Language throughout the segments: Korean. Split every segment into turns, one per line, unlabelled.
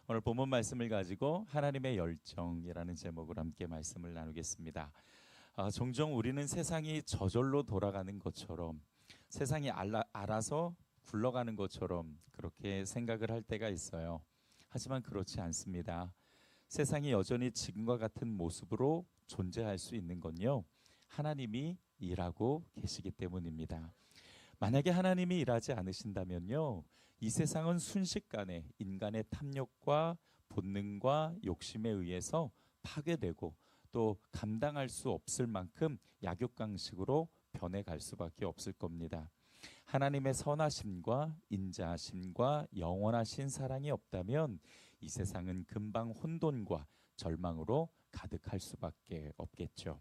오늘 본문 말씀을 가지고 하나님의 열정이라는 제목으로 함께 말씀을 나누겠습니다. 종종 우리는 세상이 저절로 돌아가는 것처럼 세상이 알아서 굴러가는 것처럼 그렇게 생각을 할 때가 있어요. 하지만 그렇지 않습니다. 세상이 여전히 지금과 같은 모습으로 존재할 수 있는 건요, 하나님이 일하고 계시기 때문입니다. 만약에 하나님이 일하지 않으신다면요, 이 세상은 순식간에 인간의 탐욕과 본능과 욕심에 의해서 파괴되고 또 감당할 수 없을 만큼 약육강식으로 변해갈 수밖에 없을 겁니다. 하나님의 선하심과 인자하심과 영원하신 사랑이 없다면 이 세상은 금방 혼돈과 절망으로 가득할 수밖에 없겠죠.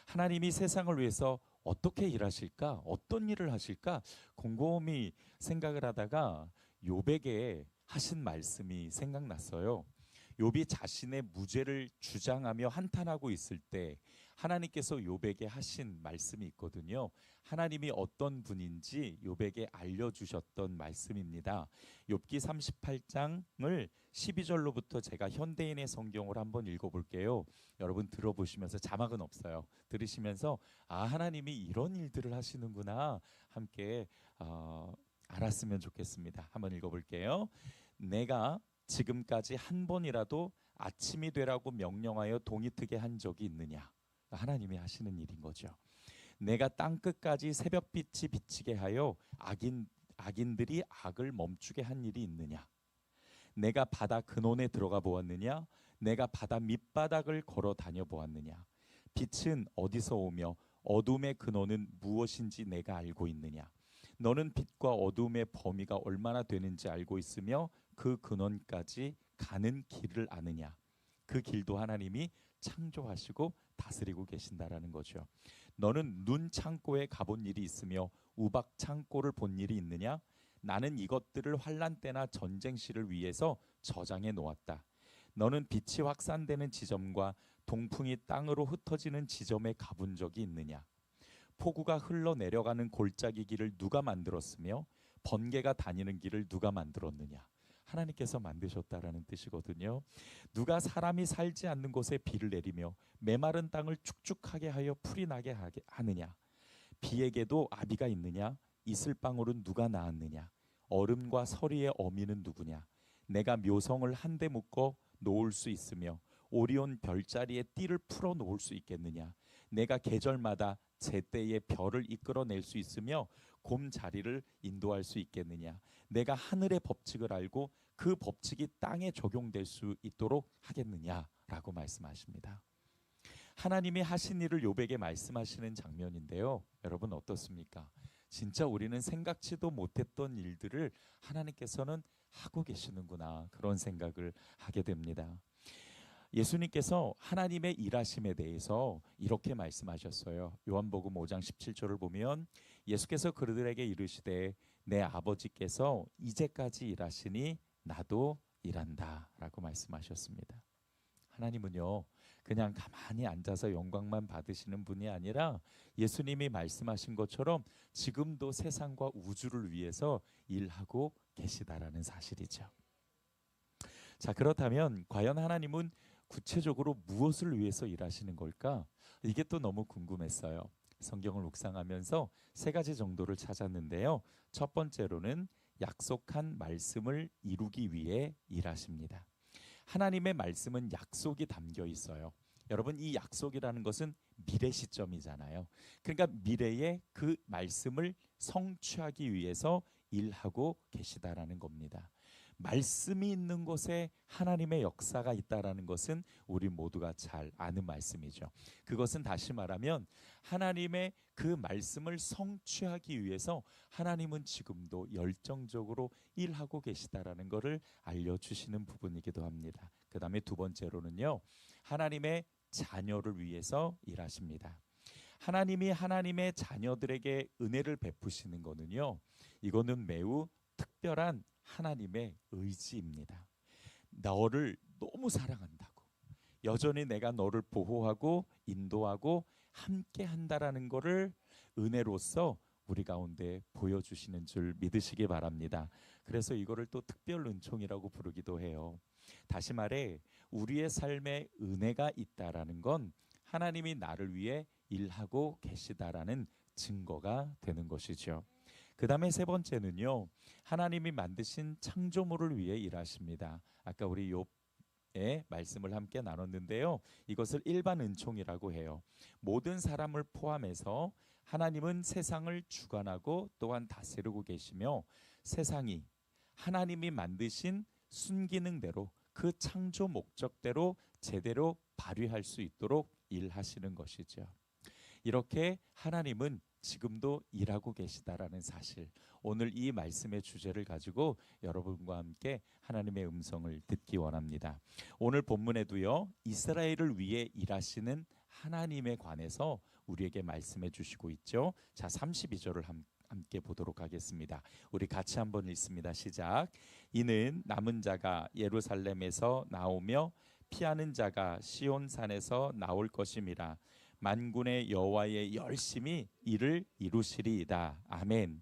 하나님이 세상을 위해서 어떻게 일하실까? 어떤 일을 하실까? 곰곰이 생각을 하다가 욥에게 하신 말씀이 생각났어요. 욥이 자신의 무죄를 주장하며 한탄하고 있을 때 하나님께서 욥에게 하신 말씀이 있거든요. 하나님이 어떤 분인지 욥에게 알려주셨던 말씀입니다. 욥기 38장을 12절로부터 제가 현대인의 성경으로 한번 읽어볼게요. 여러분 들어보시면서, 자막은 없어요, 들으시면서 하나님이 이런 일들을 하시는구나 함께 알았으면 좋겠습니다. 한번 읽어볼게요. 내가 지금까지 한 번이라도 아침이 되라고 명령하여 동이 트게 한 적이 있느냐? 하나님이 하시는 일인 거죠. 내가 땅 끝까지 새벽빛이 비치게 하여 악인들이 악을 멈추게 한 일이 있느냐? 내가 바다 근원에 들어가 보았느냐? 내가 바다 밑바닥을 걸어 다녀 보았느냐? 빛은 어디서 오며 어둠의 근원은 무엇인지 내가 알고 있느냐? 너는 빛과 어둠의 범위가 얼마나 되는지 알고 있으며 그 근원까지 가는 길을 아느냐? 그 길도 하나님이 창조하시고 다스리고 계신다라는 거죠. 너는 눈 창고에 가본 일이 있으며 우박 창고를 본 일이 있느냐? 나는 이것들을 환난 때나 전쟁 시를 위해서 저장해 놓았다. 너는 빛이 확산되는 지점과 동풍이 땅으로 흩어지는 지점에 가본 적이 있느냐? 폭우가 흘러내려가는 골짜기 길을 누가 만들었으며 번개가 다니는 길을 누가 만들었느냐? 하나님께서 만드셨다라는 뜻이거든요. 누가 사람이 살지 않는 곳에 비를 내리며 메마른 땅을 축축하게 하여 풀이 나게 하느냐? 비에게도 아비가 있느냐? 이슬방울은 누가 낳았느냐? 얼음과 서리의 어미는 누구냐? 내가 묘성을 한데 묶어 놓을 수 있으며 오리온 별자리에 띠를 풀어 놓을 수 있겠느냐? 내가 계절마다 제때에 별을 이끌어낼 수 있으며 곰 자리를 인도할 수 있겠느냐? 내가 하늘의 법칙을 알고 그 법칙이 땅에 적용될 수 있도록 하겠느냐라고 말씀하십니다. 하나님이 하신 일을 욥에게 말씀하시는 장면인데요. 여러분 어떻습니까? 진짜 우리는 생각지도 못했던 일들을 하나님께서는 하고 계시는구나, 그런 생각을 하게 됩니다. 예수님께서 하나님의 일하심에 대해서 이렇게 말씀하셨어요. 요한복음 5장 17절을 보면 예수께서 그들에게 이르시되 내 아버지께서 이제까지 일하시니 나도 일한다 라고 말씀하셨습니다. 하나님은요, 그냥 가만히 앉아서 영광만 받으시는 분이 아니라 예수님이 말씀하신 것처럼 지금도 세상과 우주를 위해서 일하고 계시다라는 사실이죠. 자, 그렇다면 과연 하나님은 구체적으로 무엇을 위해서 일하시는 걸까? 이게 또 너무 궁금했어요. 성경을 묵상하면서 세 가지 정도를 찾았는데요. 첫 번째로는 약속한 말씀을 이루기 위해 일하십니다. 하나님의 말씀은 약속이 담겨 있어요. 여러분, 이 약속이라는 것은 미래 시점이잖아요. 그러니까 미래에 그 말씀을 성취하기 위해서 일하고 계시다라는 겁니다. 말씀이 있는 곳에 하나님의 역사가 있다라는 것은 우리 모두가 잘 아는 말씀이죠. 그것은 다시 말하면 하나님의 그 말씀을 성취하기 위해서 하나님은 지금도 열정적으로 일하고 계시다라는 것을 알려주시는 부분이기도 합니다. 그 다음에 두 번째로는요, 하나님의 자녀를 위해서 일하십니다. 하나님이 하나님의 자녀들에게 은혜를 베푸시는 거는요, 이거는 매우 특별한 하나님의 의지입니다. 너를 너무 사랑한다고, 여전히 내가 너를 보호하고 인도하고 함께 한다라는 것을 은혜로서 우리 가운데 보여주시는 줄 믿으시기 바랍니다. 그래서 이거를 또 특별 은총이라고 부르기도 해요. 다시 말해 우리의 삶에 은혜가 있다라는 건 하나님이 나를 위해 일하고 계시다라는 증거가 되는 것이죠. 그 다음에 세 번째는요, 하나님이 만드신 창조물을 위해 일하십니다. 아까 우리 욥의 말씀을 함께 나눴는데요, 이것을 일반 은총이라고 해요. 모든 사람을 포함해서 하나님은 세상을 주관하고 또한 다스리고 계시며, 세상이 하나님이 만드신 순기능대로 그 창조 목적대로 제대로 발휘할 수 있도록 일하시는 것이죠. 이렇게 하나님은 지금도 일하고 계시다라는 사실, 오늘 이 말씀의 주제를 가지고 여러분과 함께 하나님의 음성을 듣기 원합니다. 오늘 본문에도요, 이스라엘을 위해 일하시는 하나님에 관해서 우리에게 말씀해 주시고 있죠. 자, 32절을 함께 보도록 하겠습니다. 우리 같이 한번 읽습니다. 시작. 이는 남은 자가 예루살렘에서 나오며 피하는 자가 시온산에서 나올 것임이라. 만군의 여호와의 열심히 이를 이루시리이다. 아멘.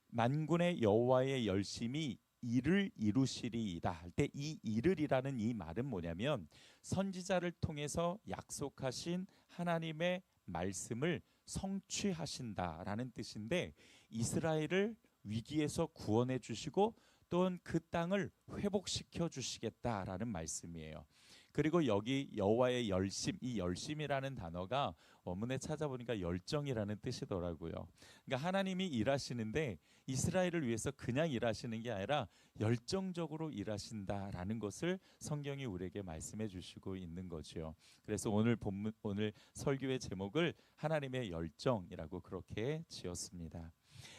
만군의 여호와의 열심히 이를 이루시리이다 할 때 이 이를이라는 이 말은 뭐냐면 선지자를 통해서 약속하신 하나님의 말씀을 성취하신다라는 뜻인데, 이스라엘을 위기에서 구원해 주시고 또한 그 땅을 회복시켜 주시겠다라는 말씀이에요. 그리고 여기 여호와의 열심, 이 열심이라는 단어가 원문에 찾아보니까 열정이라는 뜻이더라고요. 그러니까 하나님이 일하시는데 이스라엘을 위해서 그냥 일하시는 게 아니라 열정적으로 일하신다라는 것을 성경이 우리에게 말씀해 주시고 있는 거죠. 그래서 오늘 본문, 오늘 설교의 제목을 하나님의 열정이라고 그렇게 지었습니다.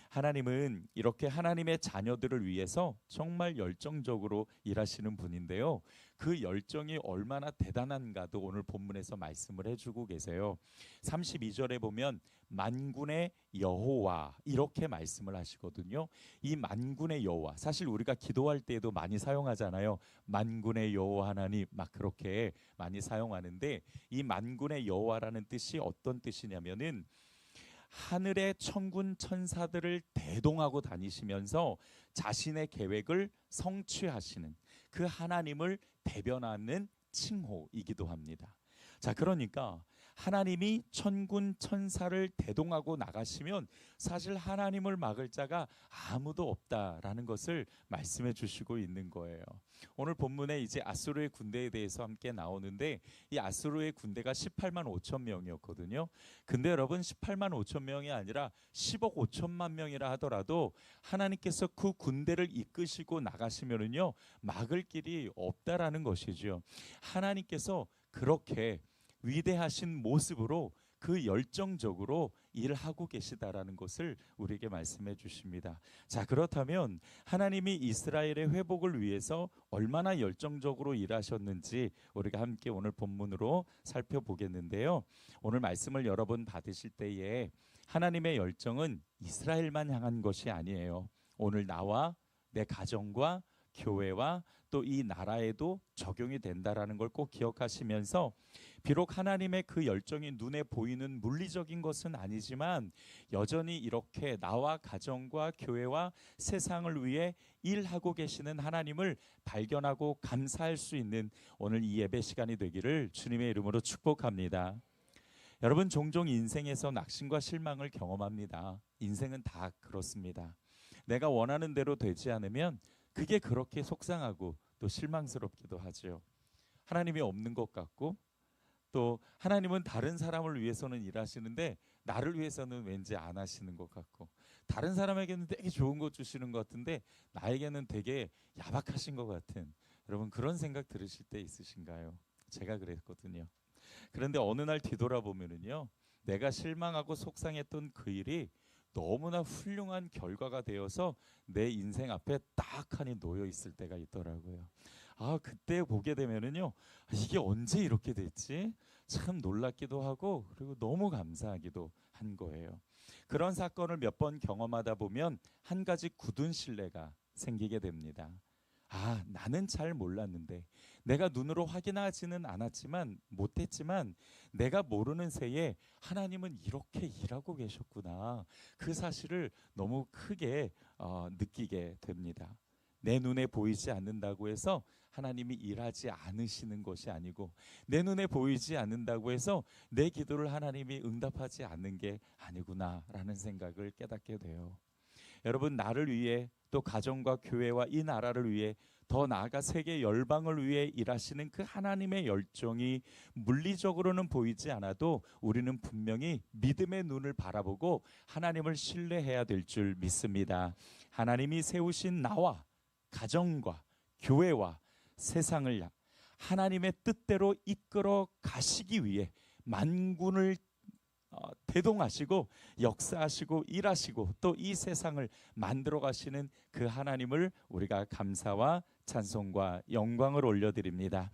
하나님은 이렇게 하나님의 자녀들을 위해서 정말 열정적으로 일하시는 분인데요, 그 열정이 얼마나 대단한가도 오늘 본문에서 말씀을 해주고 계세요. 32절에 보면 만군의 여호와 이렇게 말씀을 하시거든요. 이 만군의 여호와, 사실 우리가 기도할 때에도 많이 사용하잖아요. 만군의 여호와 하나님, 막 그렇게 많이 사용하는데, 이 만군의 여호와라는 뜻이 어떤 뜻이냐면은 하늘의 천군 천사들을 대동하고 다니시면서 자신의 계획을 성취하시는 그 하나님을 대변하는 칭호이기도 합니다. 자, 그러니까 하나님이 천군 천사를 대동하고 나가시면 사실 하나님을 막을 자가 아무도 없다라는 것을 말씀해 주시고 있는 거예요. 오늘 본문에 이제 아수르의 군대에 대해서 함께 나오는데, 이 아수르의 군대가 18만 5천 명이었거든요. 근데 여러분, 18만 5천 명이 아니라 10억 5천만 명이라 하더라도 하나님께서 그 군대를 이끄시고 나가시면은요, 막을 길이 없다라는 것이죠. 하나님께서 그렇게 위대하신 모습으로 그 열정적으로 일하고 계시다라는 것을 우리에게 말씀해 주십니다. 자, 그렇다면 하나님이 이스라엘의 회복을 위해서 얼마나 열정적으로 일하셨는지 우리가 함께 오늘 본문으로 살펴보겠는데요, 오늘 말씀을 여러분 받으실 때에 하나님의 열정은 이스라엘만 향한 것이 아니에요. 오늘 나와 내 가정과 교회와 또 이 나라에도 적용이 된다라는 걸 꼭 기억하시면서, 비록 하나님의 그 열정이 눈에 보이는 물리적인 것은 아니지만 여전히 이렇게 나와 가정과 교회와 세상을 위해 일하고 계시는 하나님을 발견하고 감사할 수 있는 오늘 이 예배 시간이 되기를 주님의 이름으로 축복합니다. 여러분, 종종 인생에서 낙심과 실망을 경험합니다. 인생은 다 그렇습니다. 내가 원하는 대로 되지 않으면 그게 그렇게 속상하고 또 실망스럽기도 하죠. 하나님이 없는 것 같고, 또 하나님은 다른 사람을 위해서는 일하시는데 나를 위해서는 왠지 안 하시는 것 같고, 다른 사람에게는 되게 좋은 것 주시는 것 같은데 나에게는 되게 야박하신 것 같은, 여러분 그런 생각 들으실 때 있으신가요? 제가 그랬거든요. 그런데 어느 날 뒤돌아보면은요, 내가 실망하고 속상했던 그 일이 너무나 훌륭한 결과가 되어서 내 인생 앞에 딱 하니 놓여 있을 때가 있더라고요. 아, 그때 보게 되면은요, 이게 언제 이렇게 됐지? 참 놀랍기도 하고, 그리고 너무 감사하기도 한 거예요. 그런 사건을 몇 번 경험하다 보면 한 가지 굳은 신뢰가 생기게 됩니다. 아, 나는 잘 몰랐는데, 내가 눈으로 확인하지는 않았지만 못했지만 내가 모르는 새에 하나님은 이렇게 일하고 계셨구나, 그 사실을 너무 크게 느끼게 됩니다. 내 눈에 보이지 않는다고 해서 하나님이 일하지 않으시는 것이 아니고, 내 눈에 보이지 않는다고 해서 내 기도를 하나님이 응답하지 않는 게 아니구나라는 생각을 깨닫게 돼요. 여러분, 나를 위해, 또 가정과 교회와 이 나라를 위해, 더 나아가 세계 열방을 위해 일하시는 그 하나님의 열정이 물리적으로는 보이지 않아도 우리는 분명히 믿음의 눈을 바라보고 하나님을 신뢰해야 될 줄 믿습니다. 하나님이 세우신 나와 가정과 교회와 세상을 하나님의 뜻대로 이끌어 가시기 위해 만군을 대동하시고 역사하시고 일하시고 또 이 세상을 만들어 가시는 그 하나님을 우리가 감사와 찬송과 영광을 올려드립니다.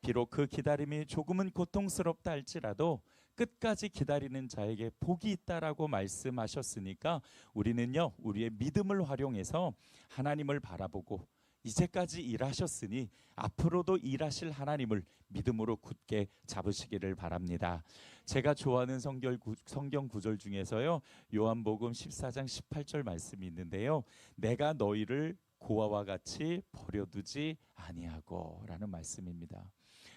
비록 그 기다림이 조금은 고통스럽다 할지라도 끝까지 기다리는 자에게 복이 있다라고 말씀하셨으니까 우리는요, 우리의 믿음을 활용해서 하나님을 바라보고 이제까지 일하셨으니 앞으로도 일하실 하나님을 믿음으로 굳게 잡으시기를 바랍니다. 제가 좋아하는 성경 구절 중에서요, 요한복음 14장 18절 말씀이 있는데요, 내가 너희를 고아와 같이 버려두지 아니하고 라는 말씀입니다.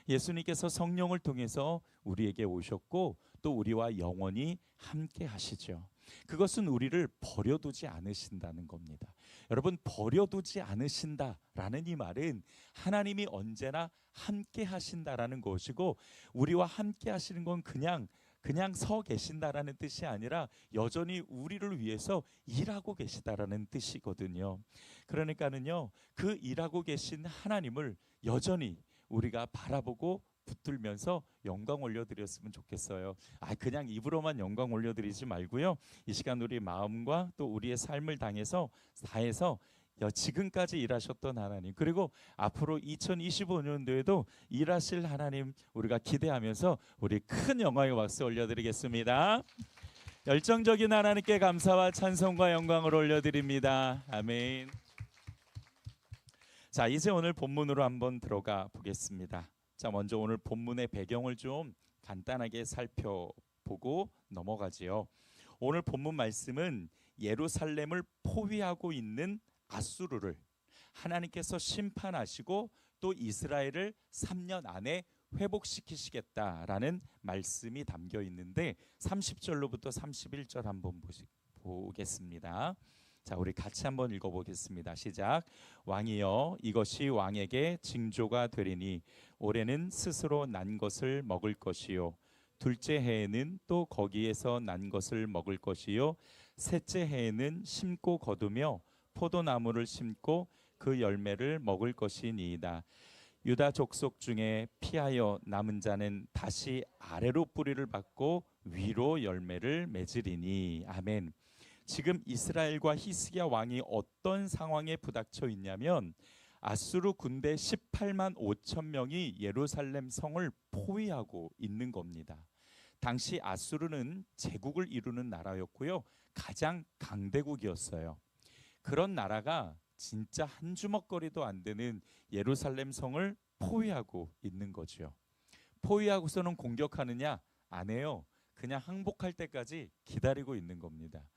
예수님께서 성령을 통해서 우리에게 오셨고 또 우리와 영원히 함께 하시죠. 그것은 우리를 버려두지 않으신다는 겁니다. 여러분, 버려두지 않으신다라는 이 말은 하나님이 언제나 함께 하신다라는 것이고, 우리와 함께 하시는 건 그냥 서 계신다라는 뜻이 아니라 여전히 우리를 위해서 일하고 계시다라는 뜻이거든요. 그러니까는요, 그 일하고 계신 하나님을 여전히 우리가 바라보고 붙들면서 영광 올려드렸으면 좋겠어요. 그냥 입으로만 영광 올려드리지 말고요, 이 시간 우리 마음과 또 우리의 삶을 다해서 지금까지 일하셨던 하나님, 그리고 앞으로 2025년도에도 일하실 하나님 우리가 기대하면서 우리 큰 영광의 박수 올려드리겠습니다. 열정적인 하나님께 감사와 찬송과 영광을 올려드립니다. 아멘. 자, 이제 오늘 본문으로 한번 들어가 보겠습니다. 자, 먼저 오늘 본문의 배경을 좀 간단하게 살펴보고 넘어가지요. 오늘 본문 말씀은 예루살렘을 포위하고 있는 아수르를 하나님께서 심판하시고 또 이스라엘을 3년 안에 회복시키시겠다라는 말씀이 담겨 있는데 30절로부터 31절 한번 보겠습니다. 자, 우리 같이 한번 읽어보겠습니다. 시작. 왕이여, 이것이 왕에게 징조가 되리니 올해는 스스로 난 것을 먹을 것이요, 둘째 해에는 또 거기에서 난 것을 먹을 것이요, 셋째 해에는 심고 거두며 포도나무를 심고 그 열매를 먹을 것이니이다. 유다 족속 중에 피하여 남은 자는 다시 아래로 뿌리를 받고 위로 열매를 맺으리니. 아멘. 지금 이스라엘과 히스기야 왕이 어떤 상황에 부닥쳐 있냐면 아수르 군대 18만 5천 명이 예루살렘 성을 포위하고 있는 겁니다. 당시 아수르는 제국을 이루는 나라였고요, 가장 강대국이었어요. 그런 나라가 진짜 한 주먹거리도 안 되는 예루살렘 성을 포위하고 있는 거죠. 포위하고서는 공격하느냐? 안 해요. 그냥 항복할 때까지 기다리고 있는 겁니다.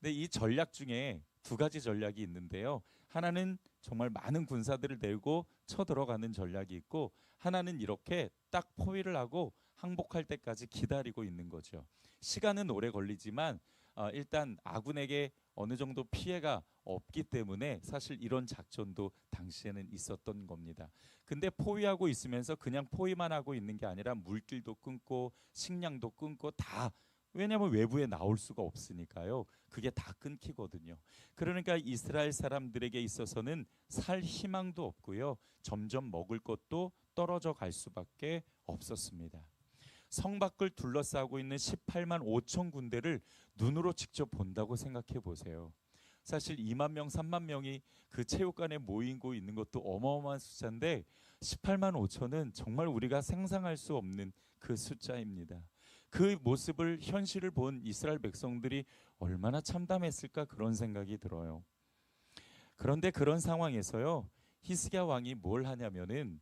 근데 이 전략 중에 두 가지 전략이 있는데요, 하나는 정말 많은 군사들을 데리고 쳐들어가는 전략이 있고, 하나는 이렇게 딱 포위를 하고 항복할 때까지 기다리고 있는 거죠. 시간은 오래 걸리지만 일단 아군에게 어느 정도 피해가 없기 때문에 사실 이런 작전도 당시에는 있었던 겁니다. 근데 포위하고 있으면서 그냥 포위만 하고 있는 게 아니라 물길도 끊고 식량도 끊고 다, 왜냐하면 외부에 나올 수가 없으니까요. 그게 다 끊기거든요. 그러니까 이스라엘 사람들에게 있어서는 살 희망도 없고요, 점점 먹을 것도 떨어져 갈 수밖에 없었습니다. 성 밖을 둘러싸고 있는 18만 5천 군대를 눈으로 직접 본다고 생각해 보세요. 사실 2만 명, 3만 명이 그 체육관에 모이고 있는 것도 어마어마한 숫자인데 18만 5천은 정말 우리가 상상할 수 없는 그 숫자입니다. 그 모습을, 현실을 본 이스라엘 백성들이 얼마나 참담했을까, 그런 생각이 들어요. 그런데 그런 상황에서요, 히스기야 왕이 뭘 하냐면은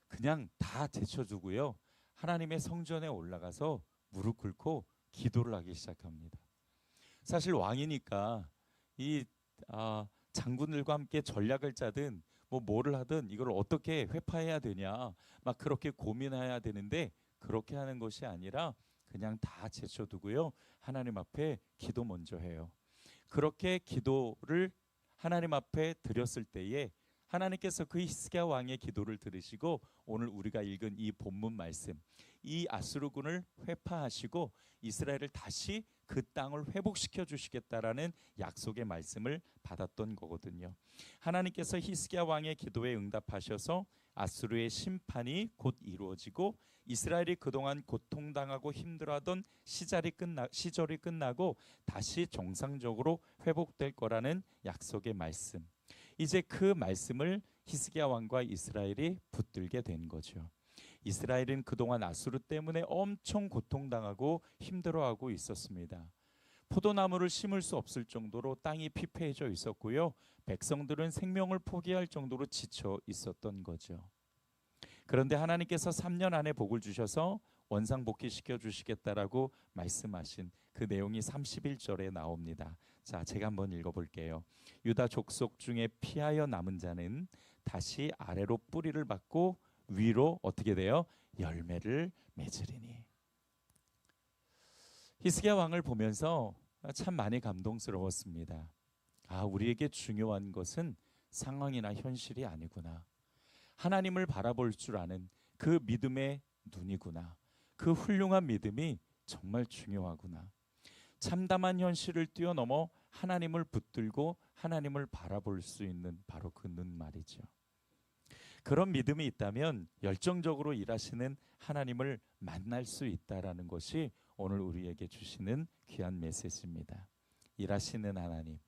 그냥 다 제쳐두고요, 하나님의 성전에 올라가서 무릎 꿇고 기도를 하기 시작합니다. 사실 왕이니까 이 장군들과 함께 전략을 짜든 뭐를 하든 이걸 어떻게 회파해야 되냐 막 그렇게 고민해야 되는데 그렇게 하는 것이 아니라 그냥 다 제쳐두고요. 하나님 앞에 기도 먼저 해요. 그렇게 기도를 하나님 앞에 드렸을 때에 하나님께서 그 히스기야 왕의 기도를 들으시고 오늘 우리가 읽은 이 본문 말씀, 이 아수르군을 회파하시고 이스라엘을 다시 그 땅을 회복시켜 주시겠다라는 약속의 말씀을 받았던 거거든요. 하나님께서 히스기야 왕의 기도에 응답하셔서 아수르의 심판이 곧 이루어지고 이스라엘이 그동안 고통당하고 힘들어하던 시절이 끝나고 다시 정상적으로 회복될 거라는 약속의 말씀. 이제 그 말씀을 히스기야 왕과 이스라엘이 붙들게 된 거죠. 이스라엘은 그동안 아수르 때문에 엄청 고통당하고 힘들어하고 있었습니다. 포도나무를 심을 수 없을 정도로 땅이 피폐해져 있었고요. 백성들은 생명을 포기할 정도로 지쳐 있었던 거죠. 그런데 하나님께서 3년 안에 복을 주셔서 원상복귀시켜 주시겠다라고 말씀하신 그 내용이 31절에 나옵니다. 자, 제가 한번 읽어볼게요. 유다 족속 중에 피하여 남은 자는 다시 아래로 뿌리를 받고 위로 어떻게 돼요? 열매를 맺으리니. 히스기야 왕을 보면서 참 많이 감동스러웠습니다. 아, 우리에게 중요한 것은 상황이나 현실이 아니구나. 하나님을 바라볼 줄 아는 그 믿음의 눈이구나. 그 훌륭한 믿음이 정말 중요하구나. 참담한 현실을 뛰어넘어 하나님을 붙들고 하나님을 바라볼 수 있는 바로 그 눈 말이죠. 그런 믿음이 있다면 열정적으로 일하시는 하나님을 만날 수 있다라는 것이 오늘 우리에게 주시는 귀한 메시지입니다. 일하시는 하나님,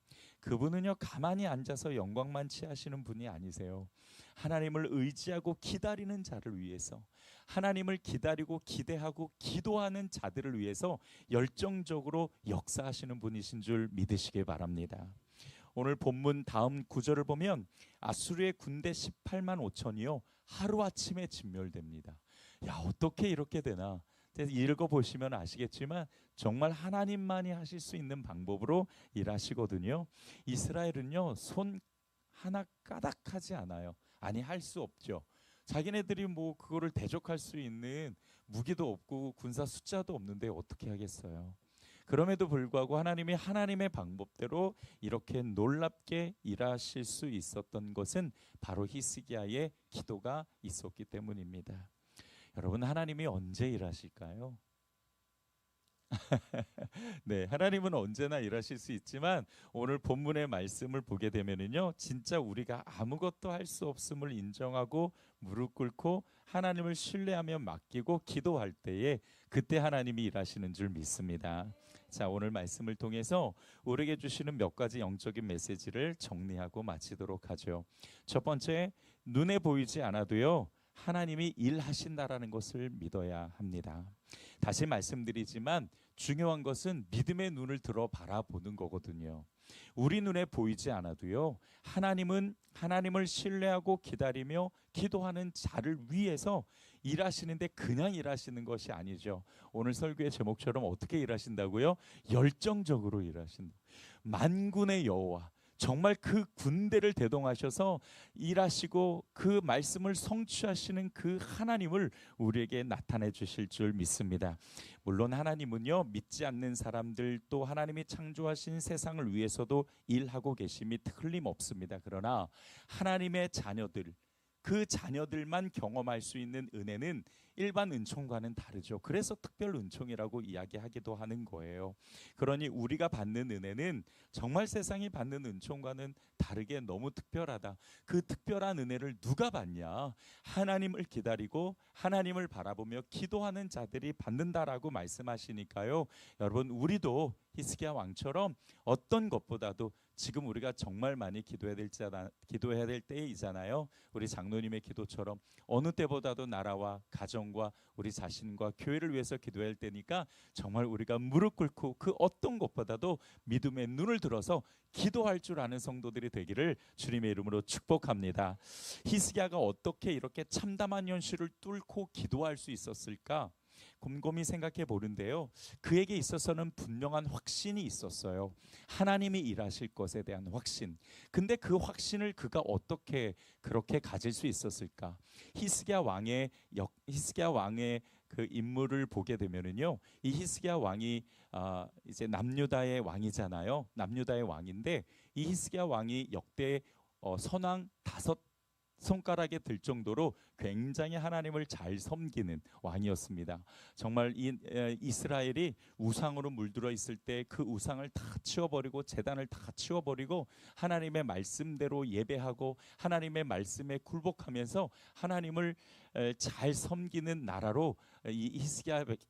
그분은요 가만히 앉아서 영광만 취하시는 분이 아니세요. 하나님을 의지하고 기다리는 자를 위해서, 하나님을 기다리고 기대하고 기도하는 자들을 위해서 열정적으로 역사하시는 분이신 줄 믿으시기 바랍니다. 오늘 본문 다음 구절을 보면 아수르의 군대 18만 5천이요 하루아침에 진멸됩니다. 야, 어떻게 이렇게 되나? 읽어보시면 아시겠지만 정말 하나님만이 하실 수 있는 방법으로 일하시거든요. 이스라엘은요 손 하나 까닥하지 않아요. 아니, 할 수 없죠. 자기네들이 뭐 그거를 대적할 수 있는 무기도 없고 군사 숫자도 없는데 어떻게 하겠어요. 그럼에도 불구하고 하나님이 하나님의 방법대로 이렇게 놀랍게 일하실 수 있었던 것은 바로 히스기야의 기도가 있었기 때문입니다. 여러분, 하나님이 언제 일하실까요? 네, 하나님은 언제나 일하실 수 있지만 오늘 본문의 말씀을 보게 되면은요, 진짜 우리가 아무것도 할 수 없음을 인정하고 무릎 꿇고 하나님을 신뢰하며 맡기고 기도할 때에 그때 하나님이 일하시는 줄 믿습니다. 자, 오늘 말씀을 통해서 우리에게 주시는 몇 가지 영적인 메시지를 정리하고 마치도록 하죠. 첫 번째, 눈에 보이지 않아도요 하나님이 일하신다라는 것을 믿어야 합니다. 다시 말씀드리지만 중요한 것은 믿음의 눈을 들어 바라보는 거거든요. 우리 눈에 보이지 않아도요 하나님은 하나님을 신뢰하고 기다리며 기도하는 자를 위해서 일하시는데 그냥 일하시는 것이 아니죠. 오늘 설교의 제목처럼 어떻게 일하신다고요? 열정적으로 일하신다. 만군의 여호와, 정말 그 군대를 대동하셔서 일하시고 그 말씀을 성취하시는 그 하나님을 우리에게 나타내 주실 줄 믿습니다. 물론 하나님은요 믿지 않는 사람들 또 하나님이 창조하신 세상을 위해서도 일하고 계심이 틀림없습니다. 그러나 하나님의 자녀들, 그 자녀들만 경험할 수 있는 은혜는 일반 은총과는 다르죠. 그래서 특별 은총이라고 이야기하기도 하는 거예요. 그러니 우리가 받는 은혜는 정말 세상이 받는 은총과는 다르게 너무 특별하다. 그 특별한 은혜를 누가 받냐? 하나님을 기다리고 하나님을 바라보며 기도하는 자들이 받는다라고 말씀하시니까요. 여러분, 우리도 히스기야 왕처럼 어떤 것보다도 지금 우리가 정말 많이 기도해야 될 때이잖아요. 우리 장로님의 기도처럼 어느 때보다도 나라와 가정과 우리 자신과 교회를 위해서 기도해야 할 때니까 정말 우리가 무릎 꿇고 그 어떤 것보다도 믿음의 눈을 들어서 기도할 줄 아는 성도들이 되기를 주님의 이름으로 축복합니다. 히스기야가 어떻게 이렇게 참담한 현실을 뚫고 기도할 수 있었을까? 곰곰이 생각해 보는데요. 그에게 있어서는 분명한 확신이 있었어요. 하나님이 일하실 것에 대한 확신. 근데 그 확신을 그가 어떻게 그렇게 가질 수 있었을까? 히스기야 왕의 그 인물을 보게 되면은요, 이 히스기야 왕이 이제 남유다의 왕이잖아요. 남유다의 왕인데 이 히스기야 왕이 역대 선왕 다섯 손가락에 들 정도로 굉장히 하나님을 잘 섬기는 왕이었습니다. 정말 이스라엘이 우상으로 물들어 있을 때 그 우상을 다 치워버리고 제단을 다 치워버리고 하나님의 말씀대로 예배하고 하나님의 말씀에 굴복하면서 하나님을 잘 섬기는 나라로 이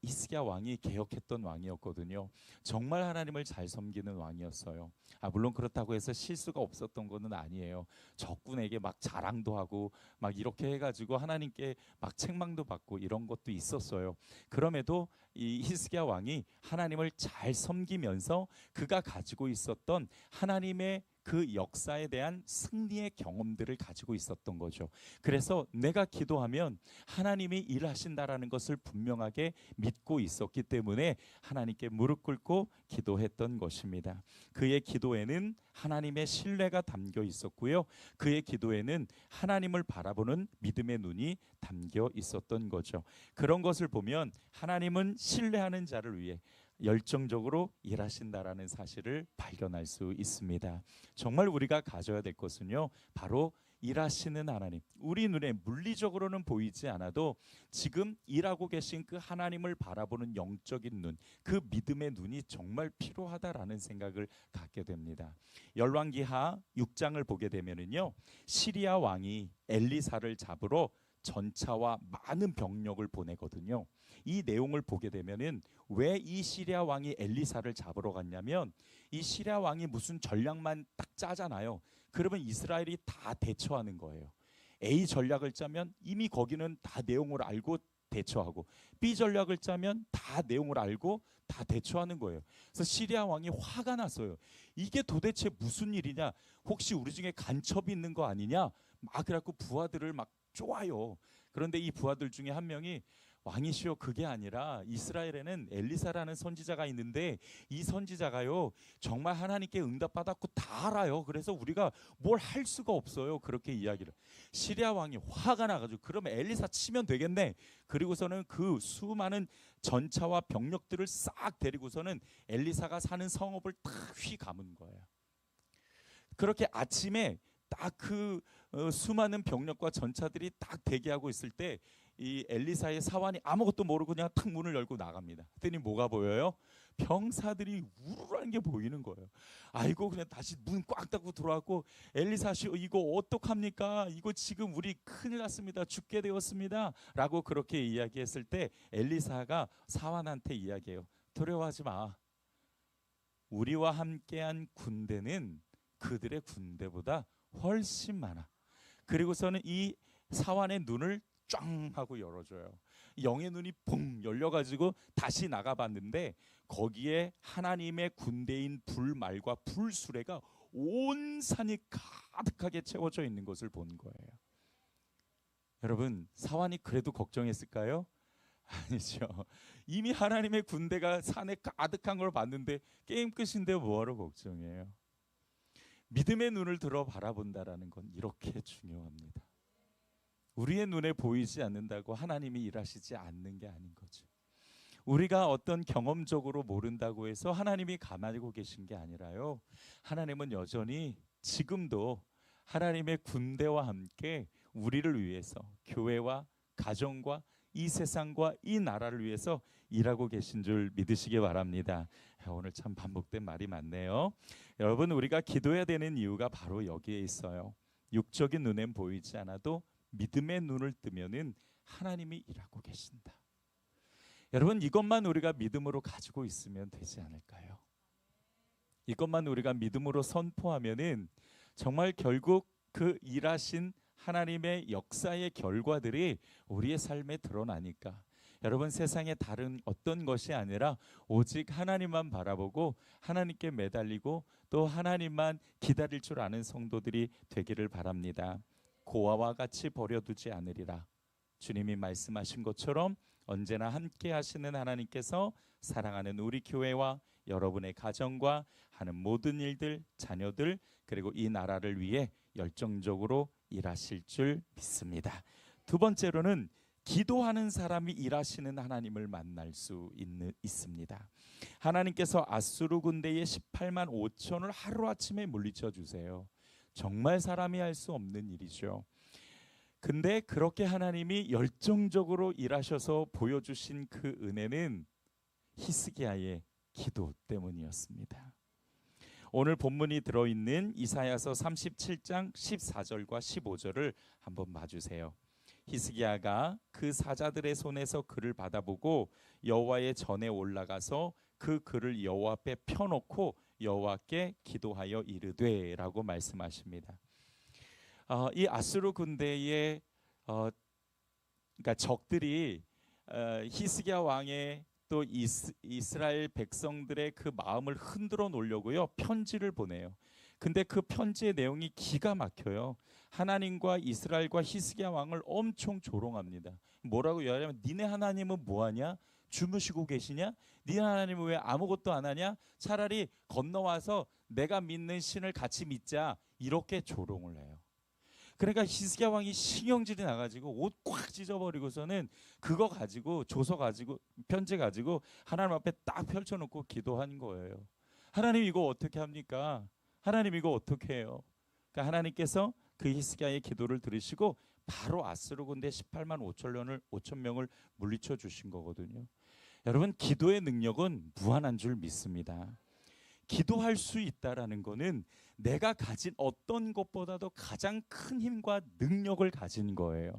히스기야 왕이 개혁했던 왕이었거든요. 정말 하나님을 잘 섬기는 왕이었어요. 물론 그렇다고 해서 실수가 없었던 것은 아니에요. 적군에게 막 자랑도 하고 막 이렇게 해가지고 하나님께 막 책망도 받고 이런 것도 있었어요. 그럼에도 이 히스기야 왕이 하나님을 잘 섬기면서 그가 가지고 있었던 하나님의 그 역사에 대한 승리의 경험들을 가지고 있었던 거죠. 그래서 내가 기도하면 하나님이 일하신다라는 것을 분명하게 믿고 있었기 때문에 하나님께 무릎 꿇고 기도했던 것입니다. 그의 기도에는 하나님의 신뢰가 담겨 있었고요. 그의 기도에는 하나님을 바라보는 믿음의 눈이 담겨 있었던 거죠. 그런 것을 보면 하나님은 신뢰하는 자를 위해 열정적으로 일하신다라는 사실을 발견할 수 있습니다. 정말 우리가 가져야 될 것은요, 바로 일하시는 하나님. 우리 눈에 물리적으로는 보이지 않아도 지금 일하고 계신 그 하나님을 바라보는 영적인 눈, 그 믿음의 눈이 정말 필요하다라는 생각을 갖게 됩니다. 열왕기하 6장을 보게 되면은요, 시리아 왕이 엘리사를 잡으러 전차와 많은 병력을 보내거든요. 이 내용을 보게 되면은 왜 이 시리아 왕이 엘리사를 잡으러 갔냐면, 이 시리아 왕이 무슨 전략만 딱 짜잖아요. 그러면 이스라엘이 다 대처하는 거예요. A 전략을 짜면 이미 거기는 다 내용을 알고 대처하고, B 전략을 짜면 다 내용을 알고 다 대처하는 거예요. 그래서 시리아 왕이 화가 났어요. 이게 도대체 무슨 일이냐? 혹시 우리 중에 간첩이 있는 거 아니냐? 막 그래갖고 부하들을 막 쪼아요. 그런데 이 부하들 중에 한 명이, 왕이시여, 그게 아니라 이스라엘에는 엘리사라는 선지자가 있는데 이 선지자가요 정말 하나님께 응답받았고 다 알아요. 그래서 우리가 뭘 할 수가 없어요. 그렇게 이야기를. 시리아 왕이 화가 나가지고, 그러면 엘리사 치면 되겠네. 그리고서는 그 수많은 전차와 병력들을 싹 데리고서는 엘리사가 사는 성읍을 탁 휘감은 거예요. 그렇게 아침에 딱 그 수많은 병력과 전차들이 딱 대기하고 있을 때 이 엘리사의 사환이 아무것도 모르고 그냥 탁 문을 열고 나갑니다. 그랬더니 뭐가 보여요? 병사들이 우르르하는 게 보이는 거예요. 아이고, 그냥 다시 문 꽉 닫고 들어왔고, 엘리사시오, 이거 어떡합니까? 이거 지금 우리 큰일 났습니다. 죽게 되었습니다. 라고 그렇게 이야기했을 때 엘리사가 사환한테 이야기해요. 두려워하지 마. 우리와 함께한 군대는 그들의 군대보다 훨씬 많아. 그리고서는 이 사환의 눈을 쫙 하고 열어줘요. 영의 눈이 붕 열려가지고 다시 나가봤는데 거기에 하나님의 군대인 불말과 불수레가 온 산이 가득하게 채워져 있는 것을 본 거예요. 여러분, 사환이 그래도 걱정했을까요? 아니죠. 이미 하나님의 군대가 산에 가득한 걸 봤는데 게임 끝인데 뭐하러 걱정해요? 믿음의 눈을 들어 바라본다라는 건 이렇게 중요합니다. 우리의 눈에 보이지 않는다고 하나님이 일하시지 않는 게 아닌 거죠. 우리가 어떤 경험적으로 모른다고 해서 하나님이 가만히고 계신 게 아니라요, 하나님은 여전히 지금도 하나님의 군대와 함께 우리를 위해서, 교회와 가정과 이 세상과 이 나라를 위해서 일하고 계신 줄 믿으시기 바랍니다. 오늘 참 반복된 말이 많네요. 여러분, 우리가 기도해야 되는 이유가 바로 여기에 있어요. 육적인 눈엔 보이지 않아도 믿음의 눈을 뜨면은 하나님이 일하고 계신다. 여러분, 이것만 우리가 믿음으로 가지고 있으면 되지 않을까요? 이것만 우리가 믿음으로 선포하면은 정말 결국 그 일하신 하나님의 역사의 결과들이 우리의 삶에 드러나니까, 여러분, 세상의 다른 어떤 것이 아니라 오직 하나님만 바라보고 하나님께 매달리고 또 하나님만 기다릴 줄 아는 성도들이 되기를 바랍니다. 고아와 같이 버려두지 않으리라. 주님이 말씀하신 것처럼 언제나 함께 하시는 하나님께서 사랑하는 우리 교회와 여러분의 가정과 하는 모든 일들, 자녀들, 그리고 이 나라를 위해 열정적으로 일하실 줄 믿습니다. 두 번째로는 기도하는 사람이 일하시는 하나님을 만날 수 있습니다. 하나님께서 아수르 군대의 18만 5천을 하루아침에 물리쳐 주세요. 정말 사람이 할 수 없는 일이죠. 근데 그렇게 하나님이 열정적으로 일하셔서 보여주신 그 은혜는 히스기야의 기도 때문이었습니다. 오늘 본문이 들어있는 이사야서 37장 14절과 15절을 한번 봐주세요. 히스기야가 그 사자들의 손에서 글을 받아보고 여호와의 전에 올라가서 그 글을 여호와 앞에 펴놓고 여호와께 기도하여 이르되 라고 말씀하십니다. 이 아수르 군대의 그러니까 적들이 히스기야 왕의 또 이스라엘 백성들의 그 마음을 흔들어 놓으려고요 편지를 보내요. 근데 그 편지의 내용이 기가 막혀요. 하나님과 이스라엘과 히스기야 왕을 엄청 조롱합니다. 뭐라고 이야기하면 니네 하나님은 뭐하냐? 주무시고 계시냐? 니네 하나님은 왜 아무것도 안 하냐? 차라리 건너와서 내가 믿는 신을 같이 믿자, 이렇게 조롱을 해요. 그러니까 히스기야 왕이 신경질이 나가지고 옷 꽉 찢어버리고서는 그거 가지고 조서 가지고 편지 가지고 하나님 앞에 딱 펼쳐놓고 기도한 거예요. 하나님 이거 어떻게 합니까? 하나님 이거 어떻게 해요? 그러니까 하나님께서 그 히스기야의 기도를 들으시고 바로 아수르 군대 18만 5천 명을 물리쳐 주신 거거든요. 여러분, 기도의 능력은 무한한 줄 믿습니다. 기도할 수 있다라는 거는 내가 가진 어떤 것보다도 가장 큰 힘과 능력을 가진 거예요.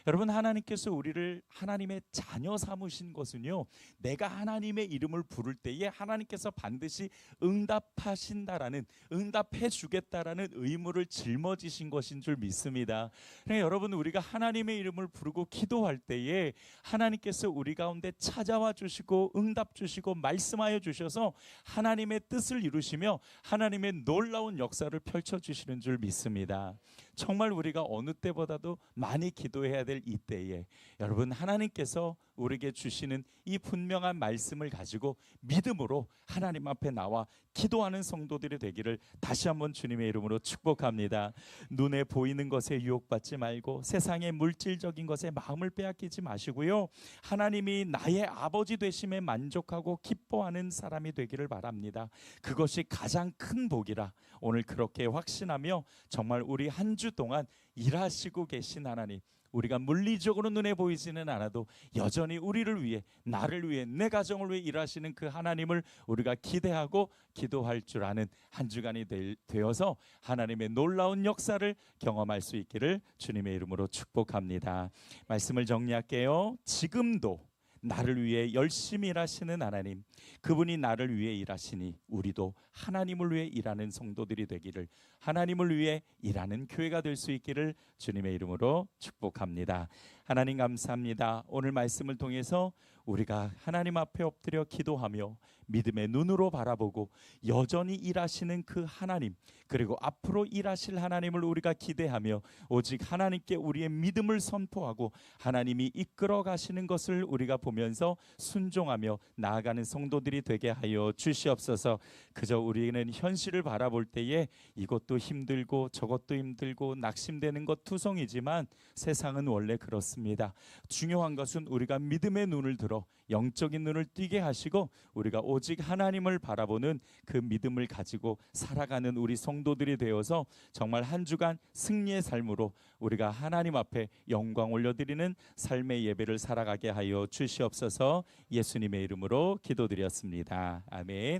여러분, 하나님께서 우리를 하나님의 자녀 삼으신 것은요, 내가 하나님의 이름을 부를 때에 하나님께서 반드시 응답하신다라는, 응답해 주겠다라는 의무를 짊어지신 것인 줄 믿습니다. 그러니까 여러분, 우리가 하나님의 이름을 부르고 기도할 때에 하나님께서 우리 가운데 찾아와 주시고 응답 주시고 말씀하여 주셔서 하나님의 뜻을 이루시며 하나님의 놀라운 역사를 펼쳐주시는 줄 믿습니다. 정말 우리가 어느 때보다도 많이 기도해야 될 이때에 여러분, 하나님께서 우리에게 주시는 이 분명한 말씀을 가지고 믿음으로 하나님 앞에 나와 기도하는 성도들이 되기를 다시 한번 주님의 이름으로 축복합니다. 눈에 보이는 것에 유혹받지 말고 세상의 물질적인 것에 마음을 빼앗기지 마시고요, 하나님이 나의 아버지 되심에 만족하고 기뻐하는 사람이 되기를 바랍니다. 그것이 가장 큰 복이라 오늘 그렇게 확신하며 정말 우리 한 주 동안 일하시고 계신 하나님, 우리가 물리적으로 눈에 보이지는 않아도 여전히 우리를 위해, 나를 위해, 내 가정을 위해 일하시는 그 하나님을 우리가 기대하고 기도할 줄 아는 한 주간이 되어서 하나님의 놀라운 역사를 경험할 수 있기를 주님의 이름으로 축복합니다. 말씀을 정리할게요. 지금도 나를 위해 열심히 일하시는 하나님, 그분이 나를 위해 일하시니 우리도 하나님을 위해 일하는 성도들이 되기를, 하나님을 위해 일하는 교회가 될 수 있기를 주님의 이름으로 축복합니다. 하나님 감사합니다. 오늘 말씀을 통해서 우리가 하나님 앞에 엎드려 기도하며 믿음의 눈으로 바라보고 여전히 일하시는 그 하나님, 그리고 앞으로 일하실 하나님을 우리가 기대하며 오직 하나님께 우리의 믿음을 선포하고 하나님이 이끌어 가시는 것을 우리가 보면서 순종하며 나아가는 성도들이 되게 하여 주시옵소서. 그저 우리는 현실을 바라볼 때에 이것도 힘들고 저것도 힘들고 낙심되는 것 투성이지만 세상은 원래 그렇습니다. 중요한 것은 우리가 믿음의 눈을 들어 영적인 눈을 띄게 하시고 우리가 오직 하나님을 바라보는 그 믿음을 가지고 살아가는 우리 성도들이 되어서 정말 한 주간 승리의 삶으로 우리가 하나님 앞에 영광 올려드리는 삶의 예배를 살아가게 하여 주시옵소서. 예수님의 이름으로 기도드렸습니다. 아멘.